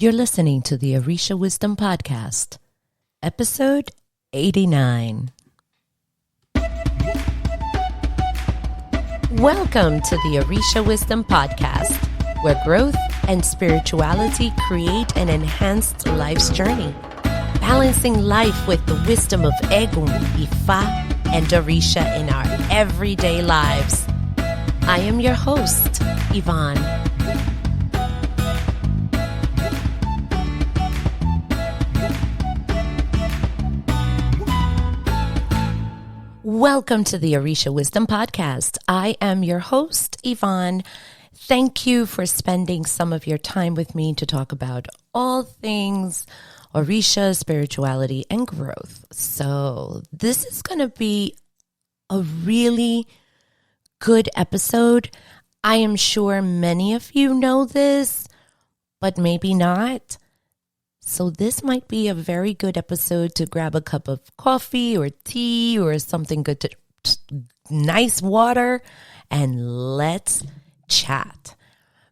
You're listening to the Orisha Wisdom Podcast, episode 89. Welcome to the Orisha Wisdom Podcast, where growth and spirituality create an enhanced life's journey, balancing life with the wisdom of Egun, Ifa, and Orisha in our everyday lives. I am your host, Ivon. Welcome to the Orisha Wisdom Podcast. I am your host, Ivon. Thank you for spending some of your time with me to talk about all things Orisha, spirituality, and growth. So this is going to be a really good episode. I am sure many of you know this, but maybe not. So this might be a very good episode to grab a cup of coffee or tea or something good, nice water, and let's chat.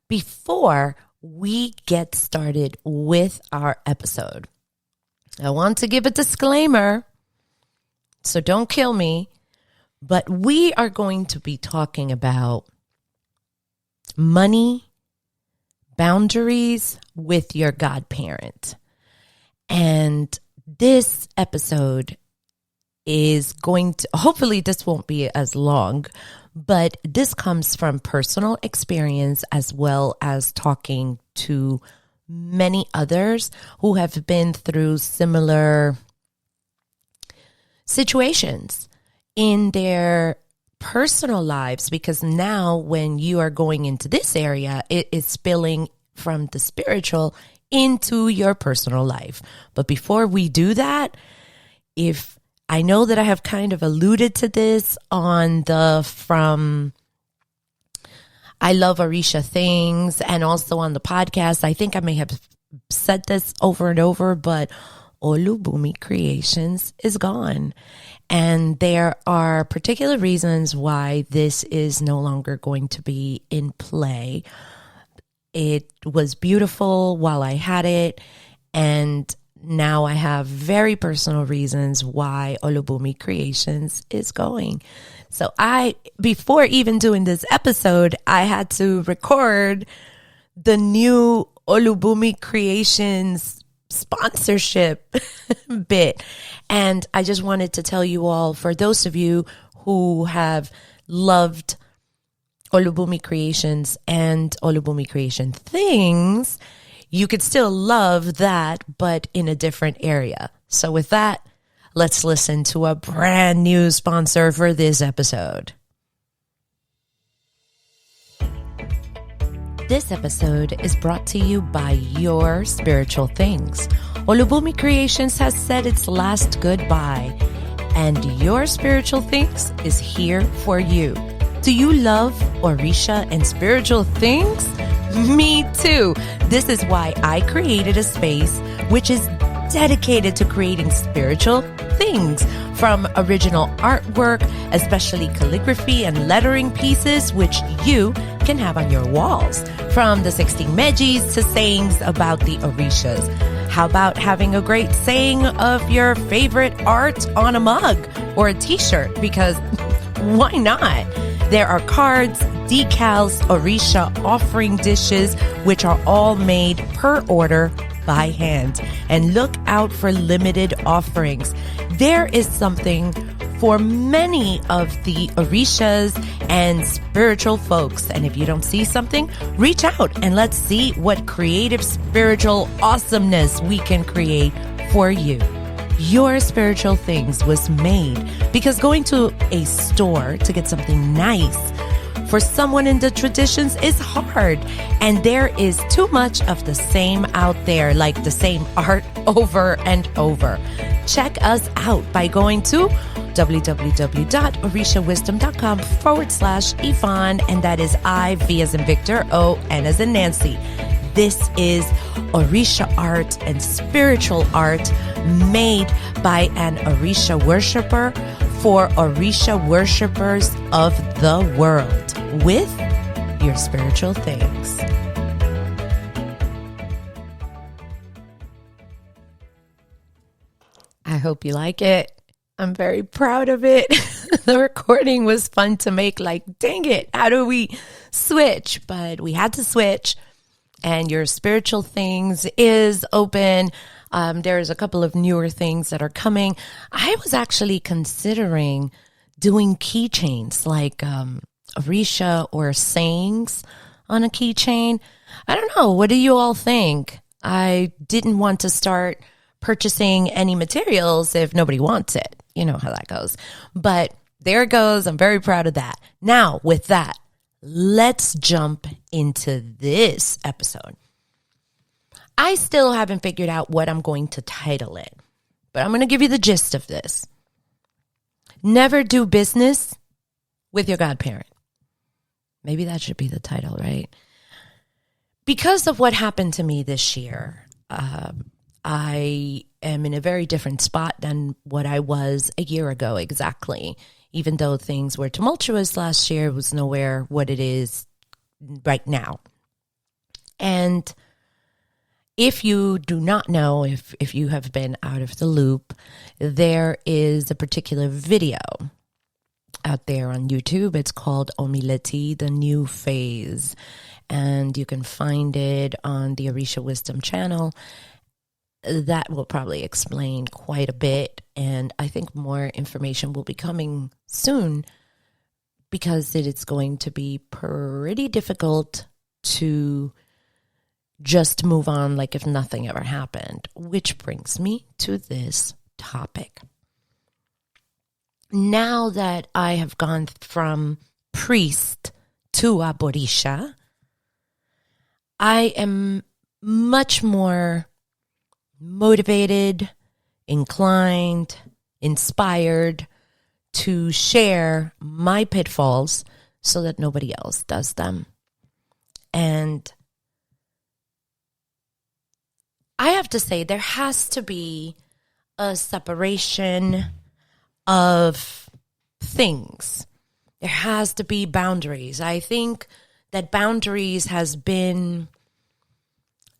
Before we get started with our episode, I want to give a disclaimer, so don't kill me, but we are going to be talking about money, boundaries with your godparent. And this episode is going to, hopefully this won't be as long, but this comes from personal experience as well as talking to many others who have been through similar situations in their personal lives, because now when you are going into this area, it is spilling from the spiritual into your personal life. But before we do that, if I know that I have kind of alluded to this on from I Love Orisha Things and also on the podcast, I think I may have said this over and over, but Olubumi Creations is gone. And there are particular reasons why this is no longer going to be in play. It was beautiful while I had it, and now I have very personal reasons why Olubumi Creations is going. So before even doing this episode, I had to record the new Olubumi Creations sponsorship bit. And I just wanted to tell you all, for those of you who have loved Olubumi Creations and Olubumi Creation Things, you could still love that, but in a different area. So with that, let's listen to a brand new sponsor for this episode. This episode is brought to you by Your Spiritual Things. Olubumi Creations has said its last goodbye, and Your Spiritual Things is here for you. Do you love Orisha and spiritual things? Me too. This is why I created a space which is dedicated to creating spiritual things, from original artwork, especially calligraphy and lettering pieces, which you can have on your walls, from the 16 Megis to sayings about the Orishas. How about having a great saying of your favorite art on a mug or a t-shirt? Because why not? There are cards, decals, Orisha offering dishes, which are all made per order by hand. And look out for limited offerings. There is something for many of the Orishas and spiritual folks. And if you don't see something, reach out and let's see what creative spiritual awesomeness we can create for you. Your Spiritual Things was made because going to a store to get something nice for someone in the traditions is hard, and there is too much of the same out there, like the same art over and over. Check us out by going to www.orishawisdom.com/Ivon, and that is I-V as in Victor, O-N as in Nancy. This is Orisha art and spiritual art made by an Orisha worshiper for Orisha worshipers of the world with Your Spiritual Things. I hope you like it. I'm very proud of it. The recording was fun to make. Like, dang it, how do we switch? But we had to switch. And Your Spiritual Things is open. There's a couple of newer things that are coming. I was actually considering doing keychains like Orisha or sayings on a keychain. I don't know. What do you all think? I didn't want to start purchasing any materials if nobody wants it. You know how that goes. But there it goes. I'm very proud of that. Now, with that, let's jump into this episode. I still haven't figured out what I'm going to title it, but I'm going to give you the gist of this. Never do business with your godparent. Maybe that should be the title, right? Because of what happened to me this year, I am in a very different spot than what I was a year ago exactly. Even though things were tumultuous last year, it was nowhere what it is right now. And if you do not know, if you have been out of the loop, there is a particular video out there on YouTube. It's called Omileti, The New Phase. And you can find it on the Orisha Wisdom channel. That will probably explain quite a bit. And I think more information will be coming soon because it is going to be pretty difficult to just move on like if nothing ever happened. Which brings me to this topic. Now that I have gone from priest to Orisha, I am much more motivated, inclined, inspired to share my pitfalls so that nobody else does them. And I have to say there has to be a separation of things. There has to be boundaries. I think that boundaries has been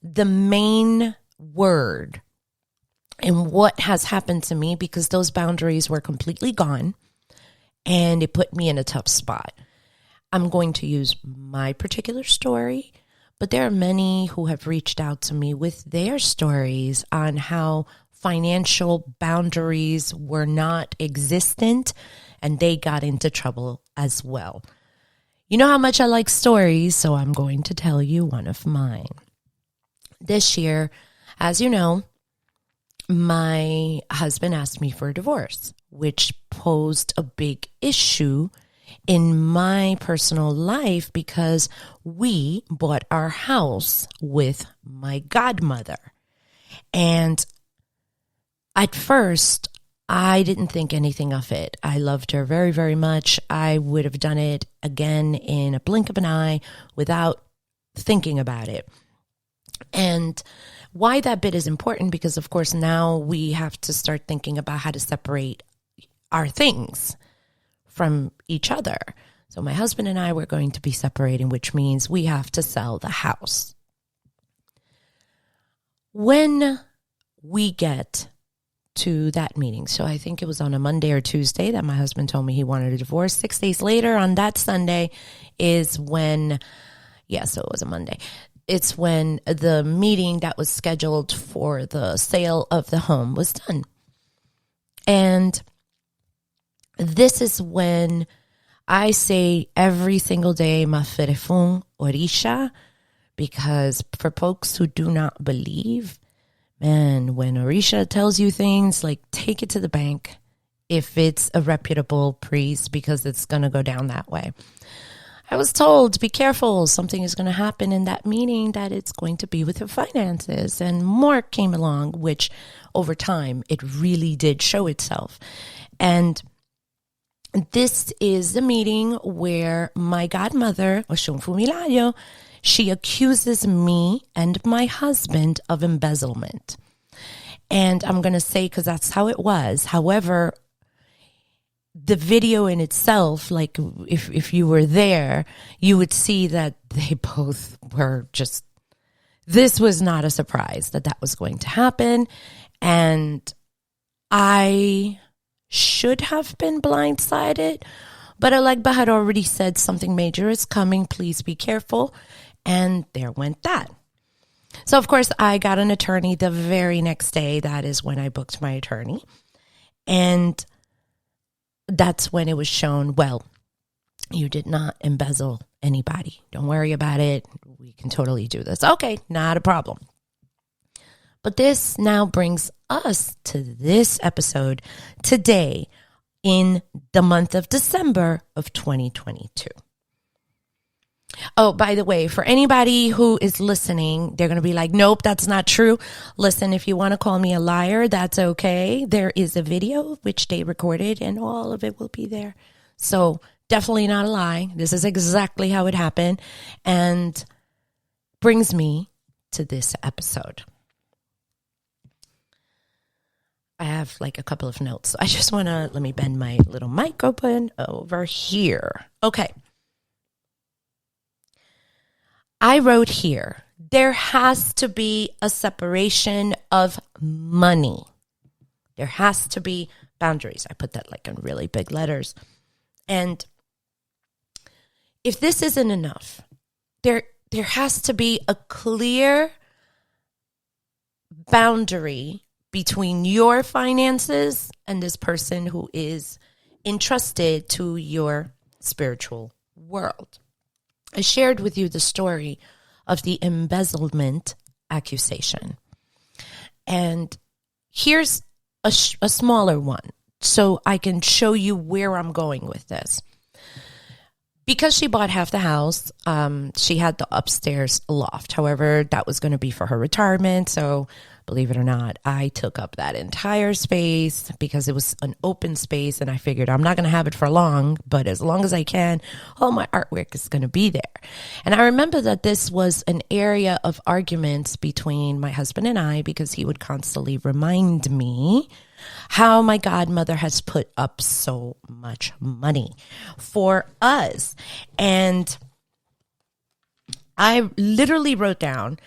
the main word in what has happened to me because those boundaries were completely gone and it put me in a tough spot. I'm going to use my particular story, but there are many who have reached out to me with their stories on how financial boundaries were not existent and they got into trouble as well. You know how much I like stories, so I'm going to tell you one of mine. This year, as you know, my husband asked me for a divorce, which posed a big issue in my personal life because we bought our house with my godmother. And at first, I didn't think anything of it. I loved her very, very much. I would have done it again in a blink of an eye without thinking about it. And why that bit is important, because of course now we have to start thinking about how to separate our things from each other. So my husband and I were going to be separating, which means we have to sell the house. When we get to that meeting, so I think it was on a Monday or Tuesday that my husband told me he wanted a divorce. 6 days later on that Sunday is when, so it was a Monday. It's when the meeting that was scheduled for the sale of the home was done. And this is when I say every single day, Maferefun Orisha, because for folks who do not believe, man, when Orisha tells you things, like take it to the bank if it's a reputable priest, because it's going to go down that way. I was told, be careful, something is going to happen in that meeting that it's going to be with your finances. And more came along, which over time, it really did show itself. And this is the meeting where my godmother, she accuses me and my husband of embezzlement. And I'm going to say, because that's how it was. However, the video in itself, like if you were there, you would see that they both were just, this was not a surprise that was going to happen. And I should have been blindsided, but Alegba had already said something major is coming. Please be careful. And there went that. So, of course, I got an attorney the very next day. That is when I booked my attorney. And that's when it was shown, well, you did not embezzle anybody. Don't worry about it. We can totally do this. Okay, not a problem. But this now brings us to this episode today in the month of December of 2022. Oh, by the way, for anybody who is listening, they're going to be like, nope, that's not true. Listen, if you want to call me a liar, that's okay. There is a video which they recorded and all of it will be there. So definitely not a lie. This is exactly how it happened and brings me to this episode. I have like a couple of notes. I just want to, let me bend my little mic open over here. Okay. I wrote here, there has to be a separation of money. There has to be boundaries. I put that like in really big letters. And if this isn't enough, there has to be a clear boundary between your finances and this person who is entrusted to your spiritual world. I shared with you the story of the embezzlement accusation. And here's a smaller one so I can show you where I'm going with this. Because she bought half the house, she had the upstairs loft. However, that was going to be for her retirement. So believe it or not, I took up that entire space because it was an open space. And I figured I'm not going to have it for long, but as long as I can, all my artwork is going to be there. And I remember that this was an area of arguments between my husband and I because he would constantly remind me how my godmother has put up so much money for us. And I literally wrote down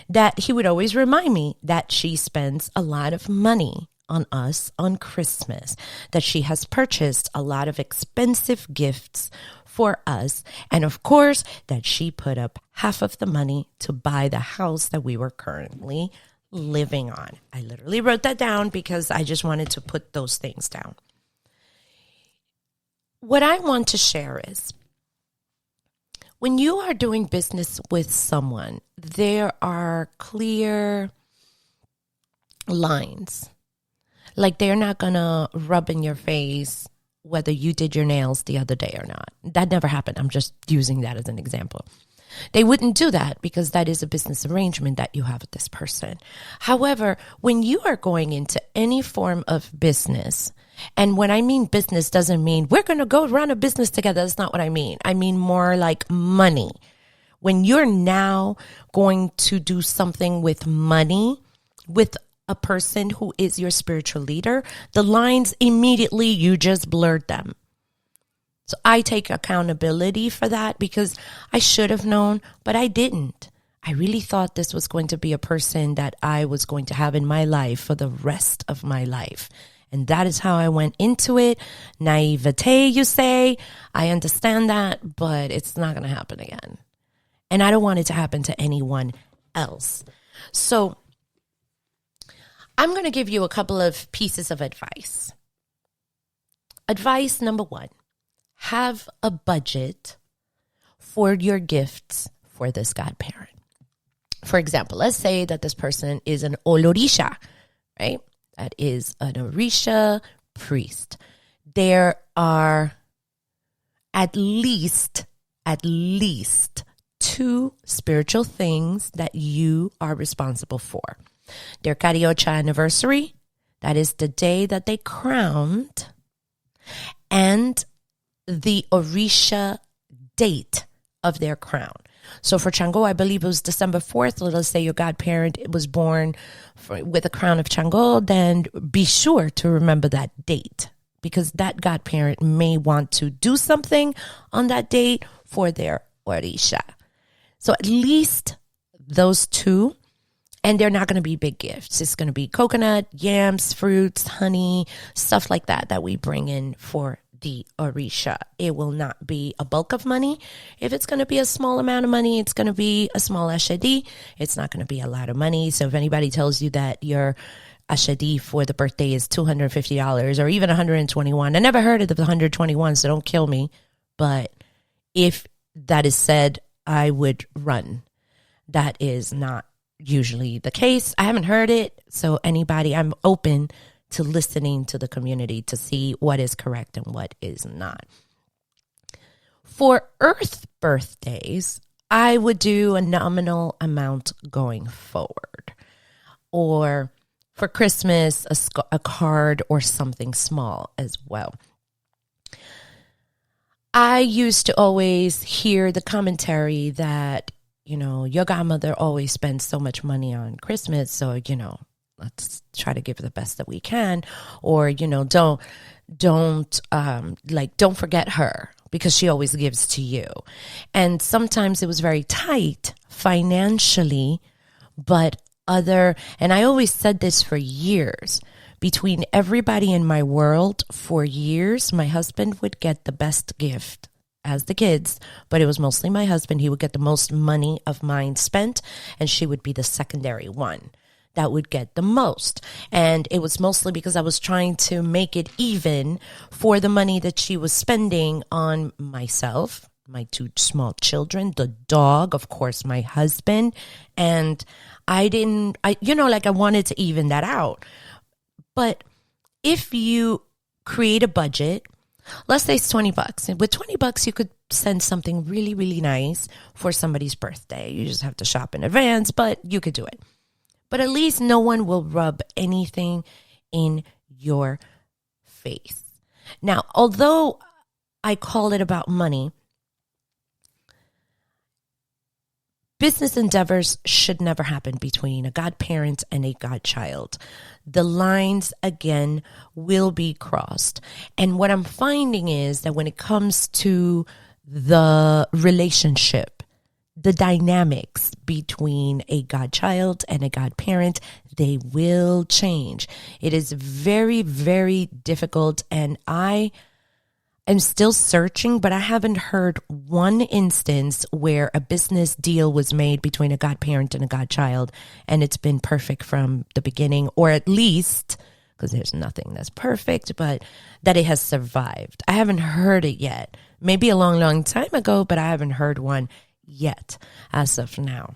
that he would always remind me that she spends a lot of money on us on Christmas, that she has purchased a lot of expensive gifts for us, and of course, that she put up half of the money to buy the house that we were currently living on. I literally wrote that down because I just wanted to put those things down. What I want to share is, when you are doing business with someone, there are clear lines. Like they're not going to rub in your face whether you did your nails the other day or not. That never happened. I'm just using that as an example. They wouldn't do that because that is a business arrangement that you have with this person. However, when you are going into any form of business, and when I mean business doesn't mean we're going to go run a business together. That's not what I mean. I mean more like money. When you're now going to do something with money, with a person who is your spiritual leader, the lines immediately, you just blurred them. So I take accountability for that because I should have known, but I didn't. I really thought this was going to be a person that I was going to have in my life for the rest of my life. And that is how I went into it. Naivete, you say. I understand that, but it's not going to happen again. And I don't want it to happen to anyone else. So I'm going to give you a couple of pieces of advice. Advice number one, have a budget for your gifts for this godparent. For example, let's say that this person is an Orisha, right? That is an Orisha priest. There are at least 2 spiritual things that you are responsible for. Their Cariocha anniversary, that is the day that they crowned, and the Orisha date of their crown. So for Chango, I believe it was December 4th. Let us say your godparent was born with a crown of Chango, then be sure to remember that date because that godparent may want to do something on that date for their Orisha. So at least those 2. And they're not going to be big gifts. It's going to be coconut, yams, fruits, honey, stuff like that we bring in for the Orisha. It will not be a bulk of money. If it's going to be a small amount of money, it's going to be a small ashedi. It's not going to be a lot of money. So if anybody tells you that your ashedi for the birthday is $250 or even $121, I never heard of the $121, so don't kill me. But if that is said, I would run. That is not usually the case. I haven't heard it. So anybody, I'm open to listening to the community to see what is correct and what is not. For Earth birthdays, I would do a nominal amount going forward. Or for Christmas, a card or something small as well. I used to always hear the commentary that, your godmother always spends so much money on Christmas. So, let's try to give the best that we can. Or, don't forget her because she always gives to you. And sometimes it was very tight financially, but and I always said this for years, between everybody in my world for years, my husband would get the best gift as the kids, but it was mostly my husband. He would get the most money of mine spent, and she would be the secondary one that would get the most. And it was mostly because I was trying to make it even for the money that she was spending on myself, my two small children, the dog, of course, my husband. And I wanted to even that out. But if you create a budget, let's say it's $20. And with $20, you could send something really, really nice for somebody's birthday. You just have to shop in advance, but you could do it. But at least no one will rub anything in your face. Now, although I call it about money, business endeavors should never happen between a godparent and a godchild. The lines, again, will be crossed. And what I'm finding is that when it comes to the relationship, the dynamics between a godchild and a godparent, they will change. It is very, very difficult, and I am still searching, but I haven't heard one instance where a business deal was made between a godparent and a godchild, and it's been perfect from the beginning, or at least, because there's nothing that's perfect, but that it has survived. I haven't heard it yet. Maybe a long, long time ago, but I haven't heard one yet as of now.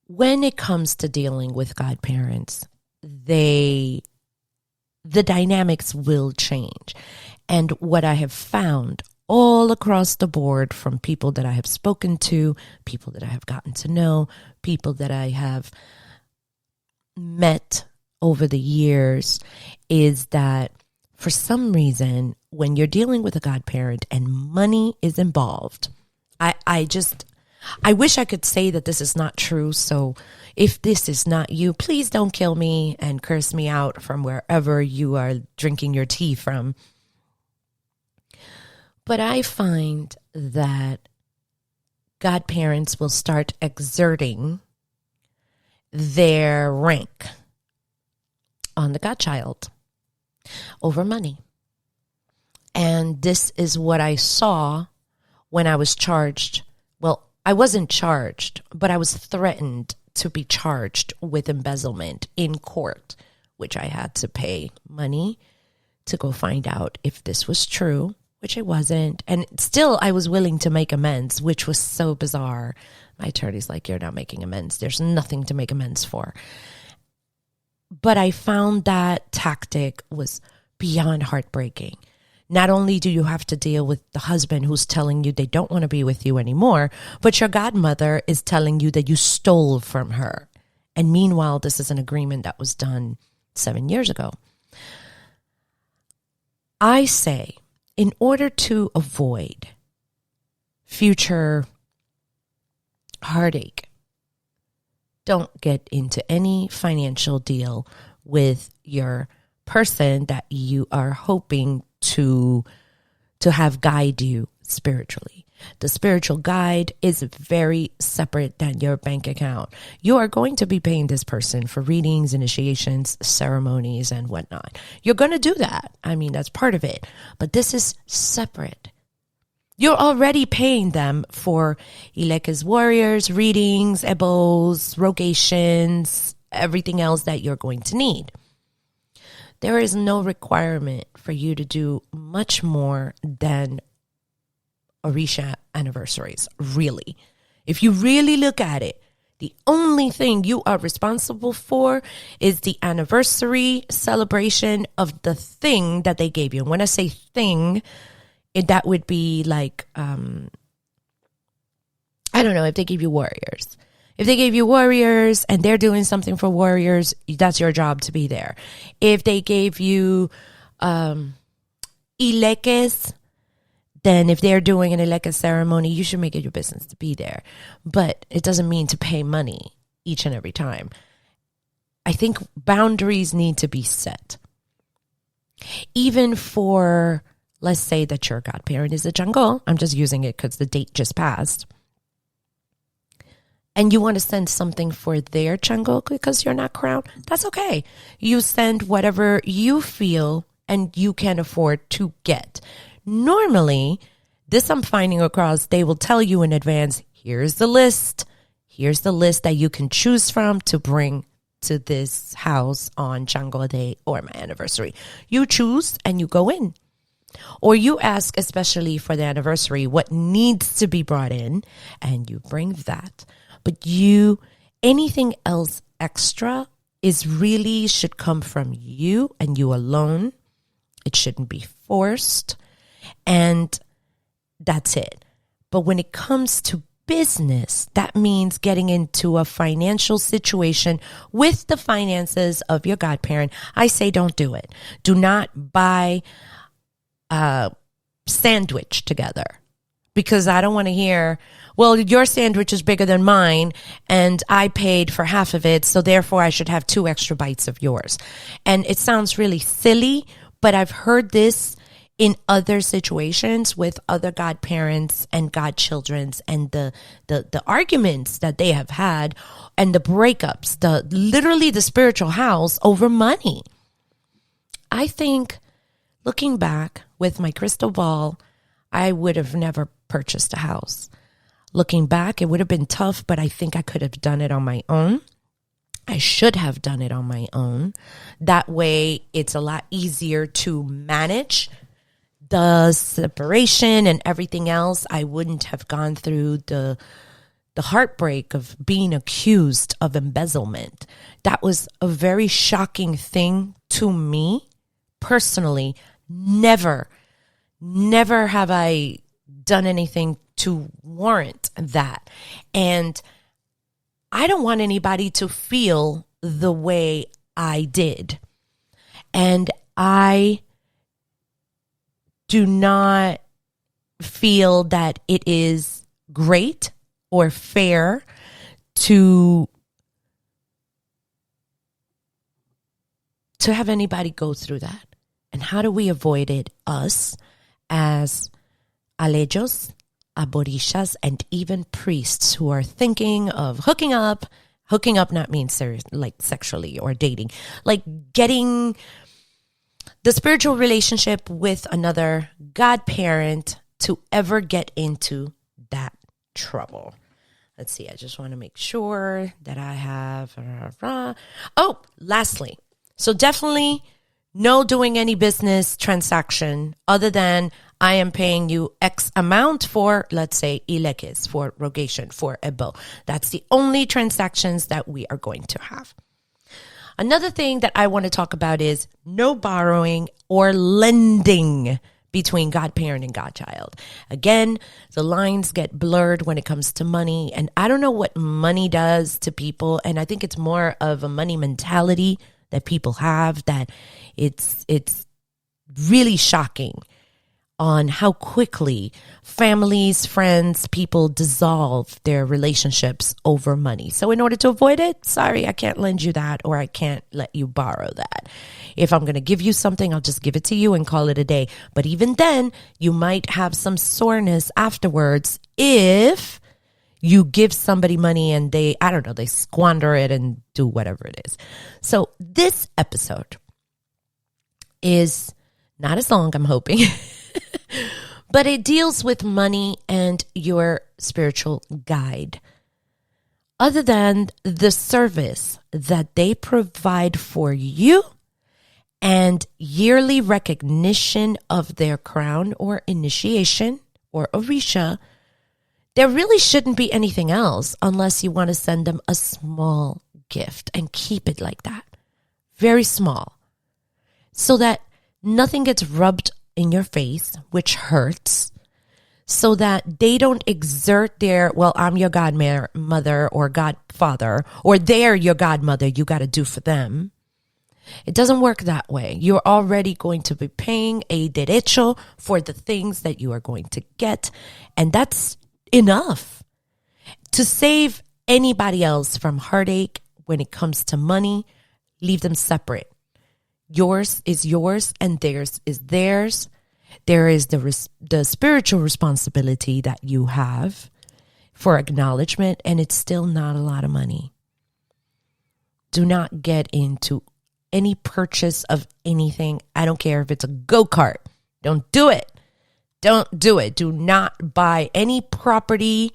When it comes to dealing with godparents, the dynamics will change. And what I have found all across the board from people that I have spoken to, people that I have gotten to know, people that I have met over the years, is that for some reason, when you're dealing with a godparent and money is involved, I wish I could say that this is not true. So if this is not you, please don't kill me and curse me out from wherever you are drinking your tea from. But I find that godparents will start exerting their rank on the godchild over money. And this is what I saw when I was charged. Well, I wasn't charged, but I was threatened to be charged with embezzlement in court, which I had to pay money to go find out if this was true, which it wasn't. And still, I was willing to make amends, which was so bizarre. My attorney's like, you're not making amends. There's nothing to make amends for. But I found that tactic was beyond heartbreaking. Not only do you have to deal with the husband who's telling you they don't want to be with you anymore, but your godmother is telling you that you stole from her. And meanwhile, this is an agreement that was done 7 years ago. I say, in order to avoid future heartache, don't get into any financial deal with your person that you are hoping to have guide you spiritually. The spiritual guide is very separate than your bank account. You are going to be paying this person for readings, initiations, ceremonies, and whatnot. You're going to do that. I mean, that's part of it. But this is separate. You're already paying them for Ileke's warriors, readings, ebos, rogations, everything else that you're going to need. There is no requirement for you to do much more than Orisha anniversaries, really. If you really look at it, the only thing you are responsible for is the anniversary celebration of the thing that they gave you. And when I say thing, that would be like, I don't know, if they give you warriors. If they gave you warriors and they're doing something for warriors, that's your job to be there. If they gave you Ilekes, then if they're doing an Ileke ceremony, you should make it your business to be there. But it doesn't mean to pay money each and every time. I think boundaries need to be set. Even for, let's say that your godparent is a Jango. I'm just using it because the date just passed. And you want to send something for their Chango because you're not crowned, that's okay. You send whatever you feel and you can afford to get. Normally, this I'm finding across, they will tell you in advance, here's the list. Here's the list that you can choose from to bring to this house on Chango Day or my anniversary. You choose and you go in. Or you ask, especially for the anniversary, what needs to be brought in, and you bring that. But anything else extra should come from you and you alone. It shouldn't be forced. And that's it. But when it comes to business, that means getting into a financial situation with the finances of your godparent. I say don't do it. Do not buy a sandwich together. Because I don't want to hear, well, your sandwich is bigger than mine and I paid for half of it, so therefore I should have 2 extra bites of yours. And it sounds really silly, but I've heard this in other situations with other godparents and godchildrens, and the arguments that they have had and the breakups, literally the spiritual house over money. I think looking back with my crystal ball, I would have never purchased a house. Looking back, it would have been tough, but I think I could have done it on my own. I should have done it on my own. That way, it's a lot easier to manage the separation and everything else. I wouldn't have gone through the heartbreak of being accused of embezzlement. That was a very shocking thing to me personally. Never have I done anything to warrant that. And I don't want anybody to feel the way I did. And I do not feel that it is great or fair to have anybody go through that. And how do we avoid it? Us, as alejos, aborishas, and even priests who are thinking of hooking up not means serious, like sexually or dating, like getting the spiritual relationship with another godparent to ever get into that trouble. Let's see, I just want to make sure that I have. Oh, lastly, so definitely no doing any business transaction other than I am paying you X amount for, let's say, ilekes, for rogation, for ebo. That's the only transactions that we are going to have. Another thing that I want to talk about is no borrowing or lending between godparent and godchild. Again, the lines get blurred when it comes to money, and I don't know what money does to people, and I think it's more of a money mentality that people have, that it's really shocking. on how quickly families, friends, people dissolve their relationships over money. So in order to avoid it, sorry, I can't lend you that, or I can't let you borrow that. If I'm going to give you something, I'll just give it to you and call it a day. But even then, you might have some soreness afterwards if you give somebody money and they squander it and do whatever it is. So this episode is not as long, I'm hoping, but it deals with money and your spiritual guide. Other than the service that they provide for you and yearly recognition of their crown or initiation or Orisha, there really shouldn't be anything else unless you want to send them a small gift and keep it like that. Very small. So that nothing gets rubbed in your face, which hurts, so that they don't exert their, well, I'm your godmother or godfather, or they're your godmother, you got to do for them. It doesn't work that way. You're already going to be paying a derecho for the things that you are going to get, and that's enough to save anybody else from heartache when it comes to money. Leave them separate. Yours is yours and theirs is theirs. There is the spiritual responsibility that you have for acknowledgement, and it's still not a lot of money. Do not get into any purchase of anything. I don't care if it's a go-kart. Don't do it. Don't do it. Do not buy any property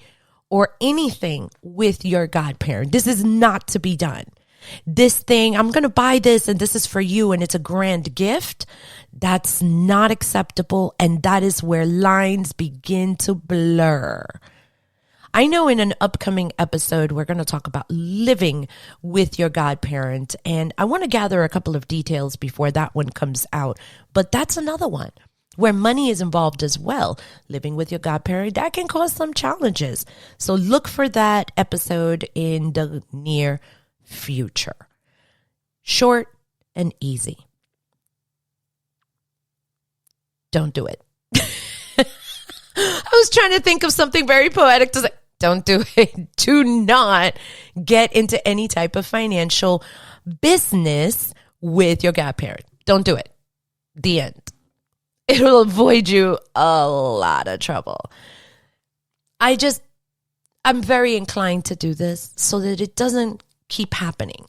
or anything with your godparent. This is not to be done. This thing, I'm going to buy this and this is for you and it's a grand gift. That's not acceptable. And that is where lines begin to blur. I know in an upcoming episode, we're going to talk about living with your godparent. And I want to gather a couple of details before that one comes out. But that's another one where money is involved as well. Living with your godparent, that can cause some challenges. So look for that episode in the near future. Short and easy. Don't do it. I was trying to think of something very poetic to say. Don't do it. Do not get into any type of financial business with your godparent. Don't do it. The end. It'll avoid you a lot of trouble. I'm very inclined to do this so that it doesn't keep happening.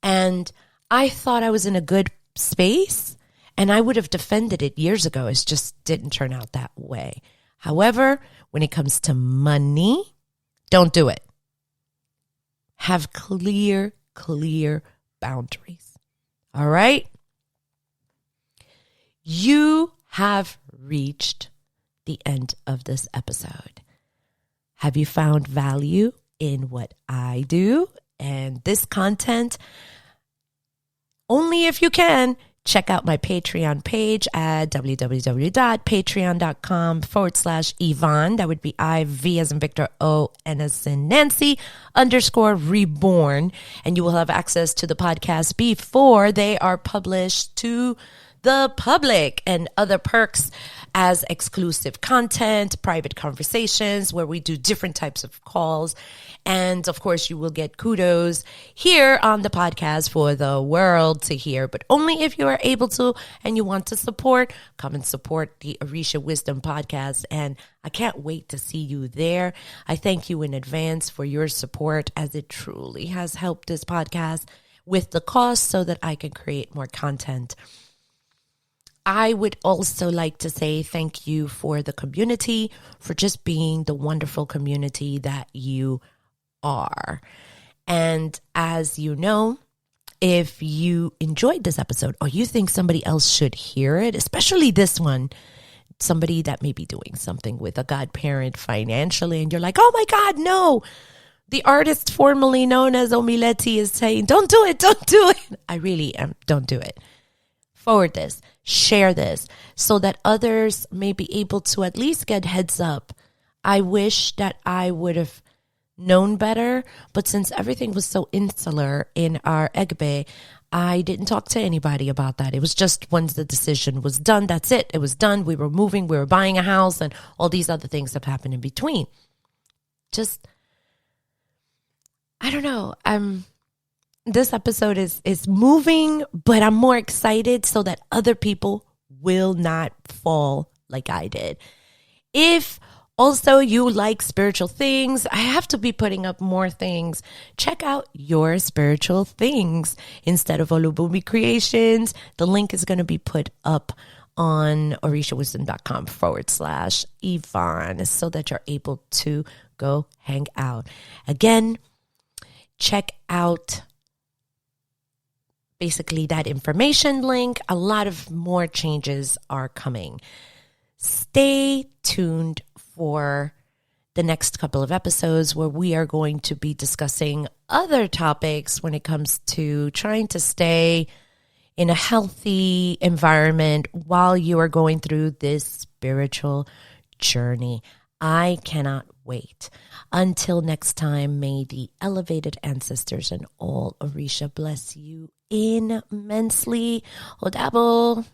And I thought I was in a good space and I would have defended it years ago. It just didn't turn out that way. However, when it comes to money, don't do it. Have clear boundaries. All right? You have reached the end of this episode. Have you found value in what I do and this content? Only if you can. Check out my Patreon page at www.patreon.com/Ivon. That would be IV as in Victor, O, N as in Nancy, _reborn. And you will have access to the podcast before they are published to the public, and other perks as exclusive content, private conversations where we do different types of calls. And of course, you will get kudos here on the podcast for the world to hear, but only if you are able to and you want to support. Come and support the Orisha Wisdom Podcast. And I can't wait to see you there. I thank you in advance for your support, as it truly has helped this podcast with the cost so that I can create more content. I would also like to say thank you for the community, for just being the wonderful community that you are. And as you know, if you enjoyed this episode or you think somebody else should hear it, especially this one, somebody that may be doing something with a godparent financially, and you're like, oh my God, no. The artist formerly known as Omileti is saying, don't do it, don't do it. I really am, don't do it. Forward this, share this, so that others may be able to at least get heads up. I wish that I would have known better. But since everything was so insular in our Adupe, I didn't talk to anybody about that. It was just once the decision was done, that's it. It was done. We were moving, we were buying a house, and all these other things have happened in between. Just, I don't know. This episode is moving, but I'm more excited so that other people will not fall like I did. If also you like spiritual things, I have to be putting up more things. Check out Your Spiritual Things instead of Olubumi Creations. The link is going to be put up on orishawisdom.com/Ivon so that you're able to go hang out. Again, check out basically that information link. A lot of more changes are coming. Stay tuned for the next couple of episodes where we are going to be discussing other topics when it comes to trying to stay in a healthy environment while you are going through this spiritual journey. I cannot wait. Until next time, may the elevated ancestors and all Orisha bless you immensely. Odabo.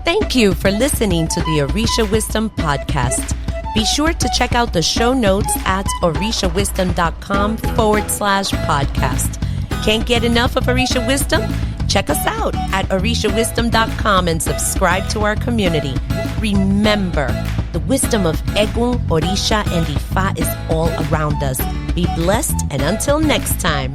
Thank you for listening to the Orisha Wisdom Podcast. Be sure to check out the show notes at orishawisdom.com/podcast. Can't get enough of Orisha Wisdom? Check us out at orishawisdom.com and subscribe to our community. Remember, the wisdom of Egun, Orisha, and Ifa is all around us. Be blessed, and until next time.